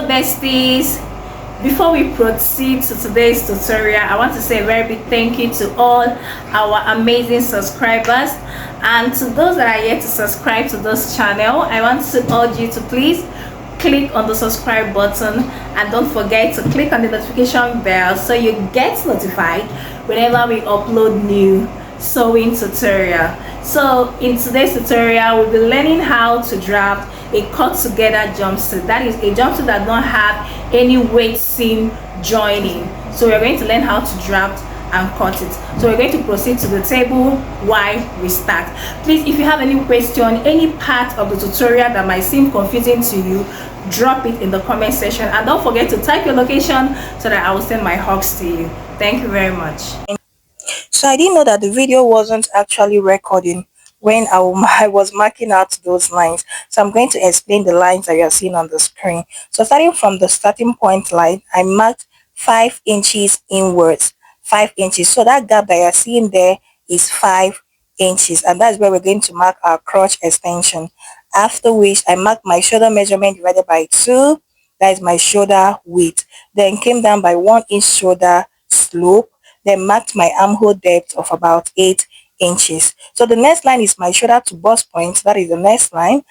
So besties, before we proceed to today's tutorial, I want to say a very big thank you to all our amazing subscribers, and to those that are yet to subscribe to this channel, I want to urge you to please click on the subscribe button, and don't forget to click on the notification bell so you get notified whenever we upload new sewing tutorial. So in today's tutorial, we'll be learning how to draft a cut together jumpsuit. That is a jumpsuit that don't have any waist seam joining. So we're going to learn how to draft and cut it. So we're going to proceed to the table while we start. Please, if you have any question, any part of the tutorial that might seem confusing to you, drop it in the comment section, and don't forget to type your location so that I will send my hugs to you. Thank you very much. So I didn't know that the video wasn't actually recording when I was marking out those lines. So I'm going to explain the lines that you're seeing on the screen. So starting from the starting point line, I marked 5 inches inwards, 5 inches. So that gap that you're seeing there is 5 inches, and that's where we're going to mark our crotch extension. After which I marked my shoulder measurement divided by 2, that is my shoulder width. Then came down by 1 inch shoulder slope, then marked my armhole depth of about 8 inches. So the next line is my shoulder to bust point, that is the next line.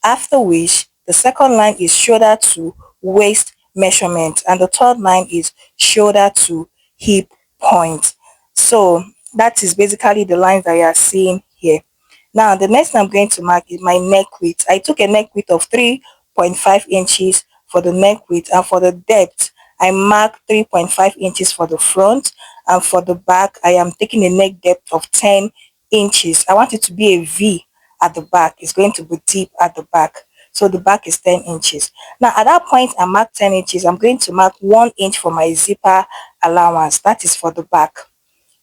After which the second line is shoulder to waist measurement, and the third line is shoulder to hip point. So that is basically the lines that you are seeing here. Now the next I'm going to mark is my neck width. I took a neck width of 3.5 inches for the neck width, and for the depth I mark 3.5 inches for the front, and for the back I am taking a neck depth of 10 inches. I want it to be a V at the back. It's going to be deep at the back, so the back is 10 inches. Now at that point I mark 10 inches. I'm going to mark 1 inch for my zipper allowance. That is for the back.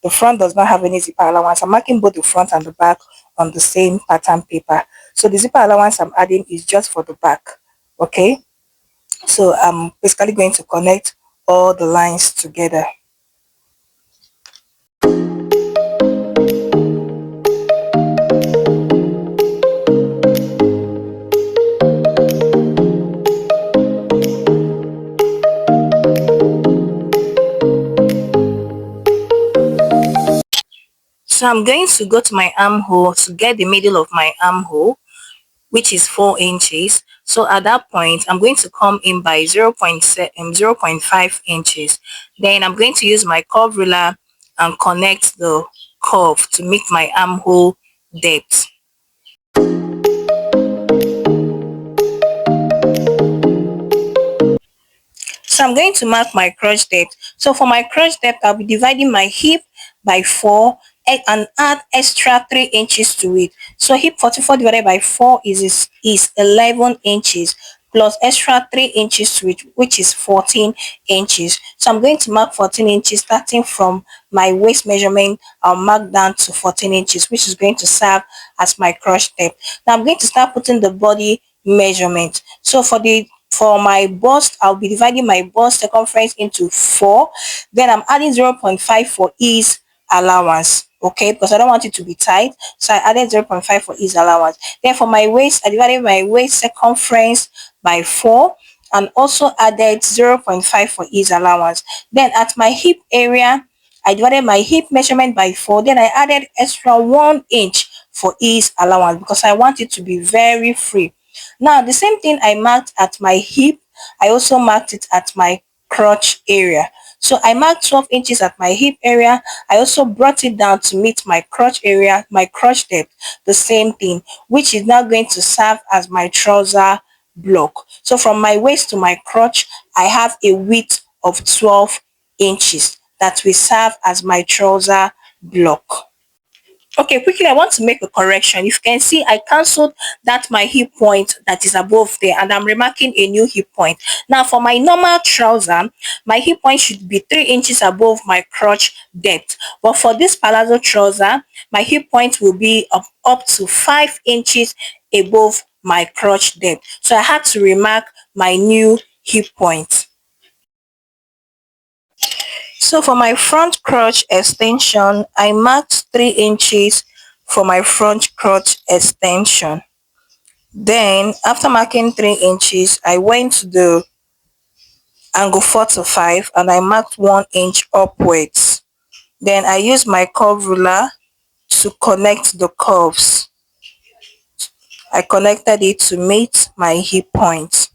The front does not have any zipper allowance. I'm marking both the front and the back on the same pattern paper. So the zipper allowance I'm adding is just for the back. Okay, so I'm basically going to connect all the lines together. So I'm going to go to my armhole to get the middle of my armhole, which is 4 inches. So at that point I'm going to come in by 0.5 inches. Then I'm going to use my curve ruler and connect the curve to make my armhole depth. So I'm going to mark my crotch depth. So for my crotch depth, I'll be dividing my hip by 4 and add extra 3 inches to it. So hip 44 divided by 4 is 11 inches plus extra 3 inches to it, which is 14 inches. So I'm going to mark 14 inches starting from my waist measurement. I'll mark down to 14 inches, which is going to serve as my crotch depth. Now I'm going to start putting the body measurement. So for my bust, I'll be dividing my bust circumference into 4. Then I'm adding 0.5 for ease allowance, okay, because I don't want it to be tight. So I added 0.5 for ease allowance. Then for my waist, I divided my waist circumference by 4 and also added 0.5 for ease allowance. Then at my hip area, I divided my hip measurement by 4. Then I added extra 1 inch for ease allowance because I want it to be very free. Now the same thing I marked at my hip, I also marked it at my crotch area. So I marked 12 inches at my hip area. I also brought it down to meet my crotch area, my crotch depth, the same thing, which is now going to serve as my trouser block. So from my waist to my crotch, I have a width of 12 inches that will serve as my trouser block. Okay, quickly, I want to make a correction. You can see I cancelled that my hip point that is above there, and I'm remarking a new hip point. Now for my normal trouser, my hip point should be 3 inches above my crotch depth. But for this palazzo trouser, my hip point will be up to 5 inches above my crotch depth. So I had to remark my new hip point. So for my front crotch extension, I marked 3 inches for my front crotch extension. Then after marking 3 inches, I went to the angle 4 to 5, and I marked 1 inch upwards. Then I use my curve ruler to connect the curves. I connected it to meet my hip point.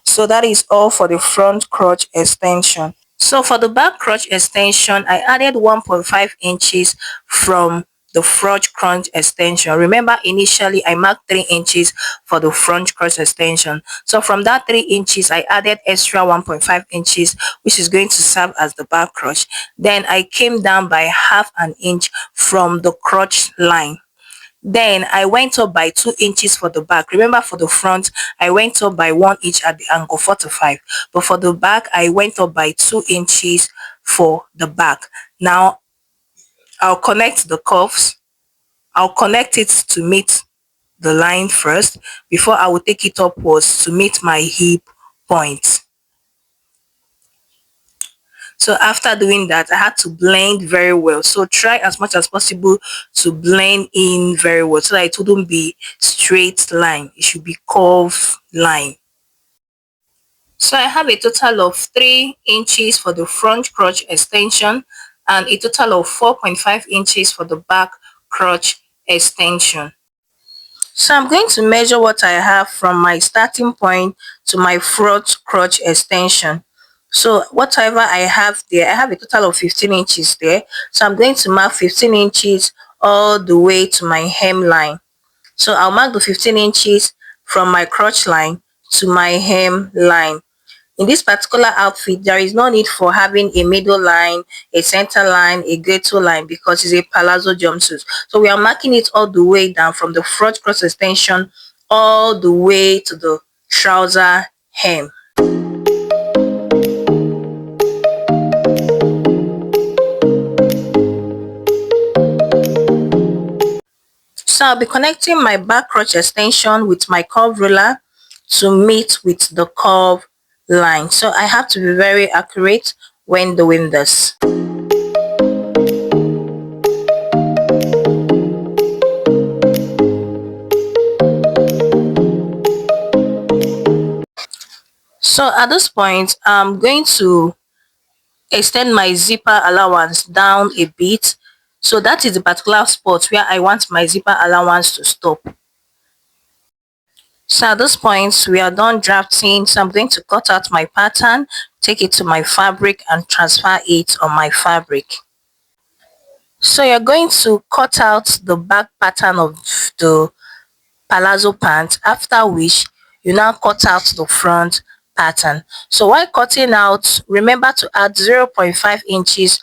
So that is all for the front crotch extension. So for the back crotch extension, I added 1.5 inches from the front crotch extension. Remember, initially I marked 3 inches for the front crotch extension. So from that 3 inches, I added extra 1.5 inches, which is going to serve as the back crotch. Then I came down by half an inch from the crotch line. Then I went up by 2 inches for the back. Remember, for the front, I went up by 1 inch at the angle 4 to 5. But for the back, I went up by 2 inches for the back. Now, I'll connect the cuffs. I'll connect it to meet the line first before I will take it upwards to meet my hip point. So after doing that, I had to blend very well. So try as much as possible to blend in very well so that it wouldn't be straight line. It should be curved line. So I have a total of 3 inches for the front crotch extension and a total of 4.5 inches for the back crotch extension. So I'm going to measure what I have from my starting point to my front crotch extension. So whatever I have there, I have a total of 15 inches there. So I'm going to mark 15 inches all the way to my hemline. So I'll mark the 15 inches from my crotch line to my hem line. In this particular outfit, there is no need for having a middle line, a center line, a gator line because it's a palazzo jumpsuit. So we are marking it all the way down from the front cross extension all the way to the trouser hem. So I'll be connecting my back crotch extension with my curve ruler to meet with the curve line. So I have to be very accurate when doing this. So at this point, I'm going to extend my zipper allowance down a bit. So that is the particular spot where I want my zipper allowance to stop. So at this point, we are done drafting. So I'm going to cut out my pattern, take it to my fabric and transfer it on my fabric. So you're going to cut out the back pattern of the palazzo pants, after which you now cut out the front pattern. So while cutting out, remember to add 0.5 inches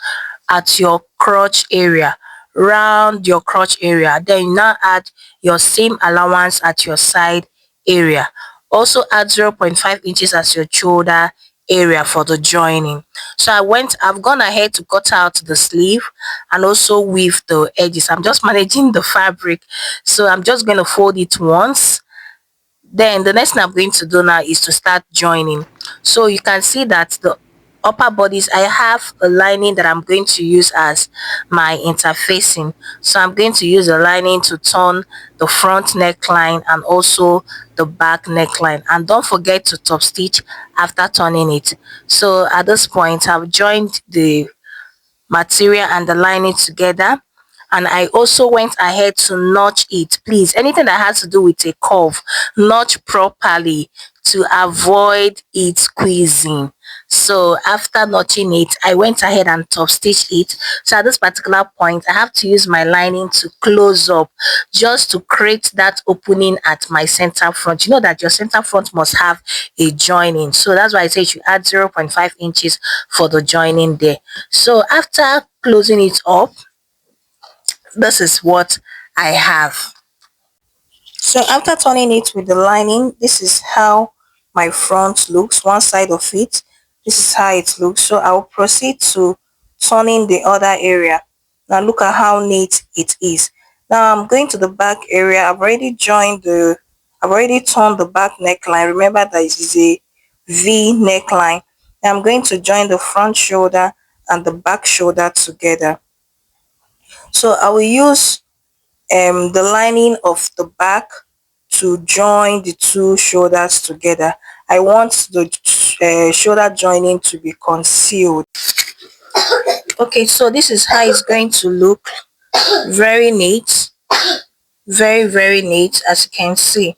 at your crotch area, round your crotch area. Then you now add your seam allowance at your side area. Also add 0.5 inches as your shoulder area for the joining. So I've gone ahead to cut out the sleeve and also weave the edges. I'm just managing the fabric, so I'm just going to fold it once. Then the next thing I'm going to do now is to start joining. So you can see that the upper bodies, I have a lining that I'm going to use as my interfacing. So I'm going to use a lining to turn the front neckline and also the back neckline, and don't forget to top stitch after turning it. So at this point, I've joined the material and the lining together, and I also went ahead to notch it. Please, anything that has to do with a curve, notch properly to avoid it squeezing. So after notching it, I went ahead and top stitched it. So at this particular point, I have to use my lining to close up just to create that opening at my center front. You know that your center front must have a joining, so that's why I say you should add 0.5 inches for the joining there. So after closing it up, this is what I have. So after turning it with the lining, this is how my front looks, one side of it. This is how it looks. So I'll proceed to turning the other area. Now look at how neat it is. Now I'm going to the back area. I've already turned the back neckline. Remember that it is a V neckline. Now I'm going to join the front shoulder and the back shoulder together. So I will use the lining of the back to join the two shoulders together. I want the shoulder joining to be concealed. Okay, so this is how it's going to look. Very neat, very neat, as you can see.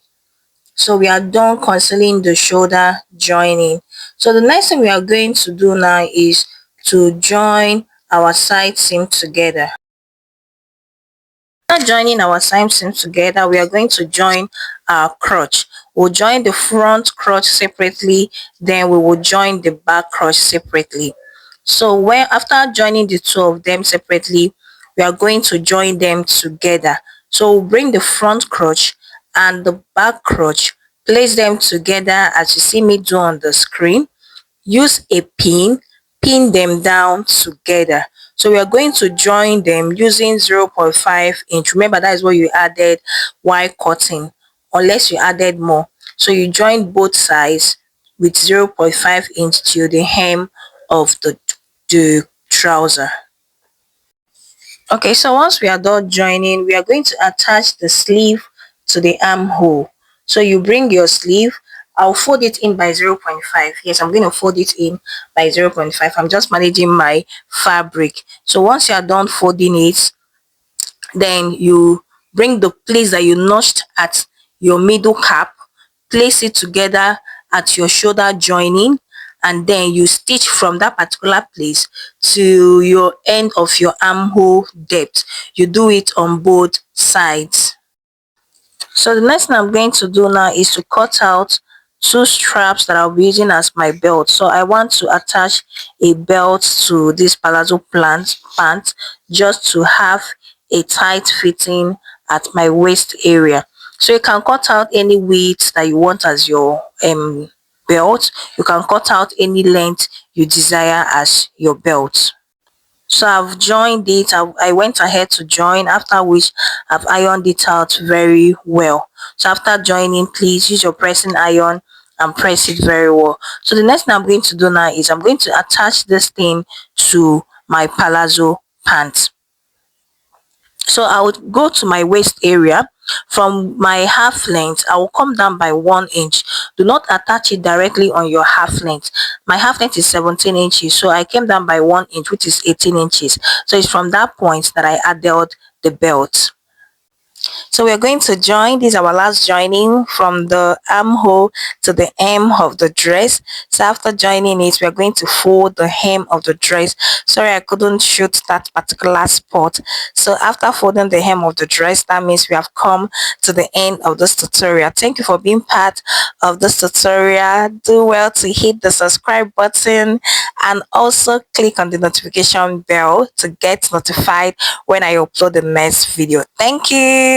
So we are done concealing the shoulder joining. So the next thing we are going to do now is to join our side seam together. After joining our side seam together, we are going to join our crotch. We'll join the front crotch separately, then we will join the back crotch separately. So when after joining the two of them separately, we are going to join them together. So we'll bring the front crotch and the back crotch, place them together as you see me do on the screen. Use a pin them down together. So we are going to join them using 0.5 inch. Remember, that is what you added while cutting, unless you added more. So you join both sides with 0.5 inch till the hem of the trouser. Okay, so once we are done joining, we are going to attach the sleeve to the armhole. So you bring your sleeve. I'll fold it in by 0.5. Yes, I'm going to fold it in by 0.5. I'm just managing my fabric. So once you are done folding it, then you bring the place that you notched at your middle cap, place it together at your shoulder joining, and then you stitch from that particular place to your end of your armhole depth. You do it on both sides. So the next thing I'm going to do now is to cut out two straps that I'll be using as my belt. So I want to attach a belt to this palazzo pant just to have a tight fitting at my waist area. So you can cut out any width that you want as your belt. You can cut out any length you desire as your belt. So I've joined it. I went ahead to join, after which I've ironed it out very well. So after joining, please use your pressing iron and press it very well. So the next thing I'm going to do now is I'm going to attach this thing to my palazzo pants. So I would go to my waist area. From my half length, I will come down by 1 inch. Do not attach it directly on your half length. My half length is 17 inches, so I came down by 1 inch, which is 18 inches. So it's from that point that I added the belt. So we're going to join. This is our last joining from the armhole to the hem of the dress. So after joining it, we're going to fold the hem of the dress. Sorry, I couldn't shoot that particular spot. So after folding the hem of the dress, that means we have come to the end of this tutorial. Thank you for being part of this tutorial. Do well to hit the subscribe button and also click on the notification bell to get notified when I upload the next video. Thank you.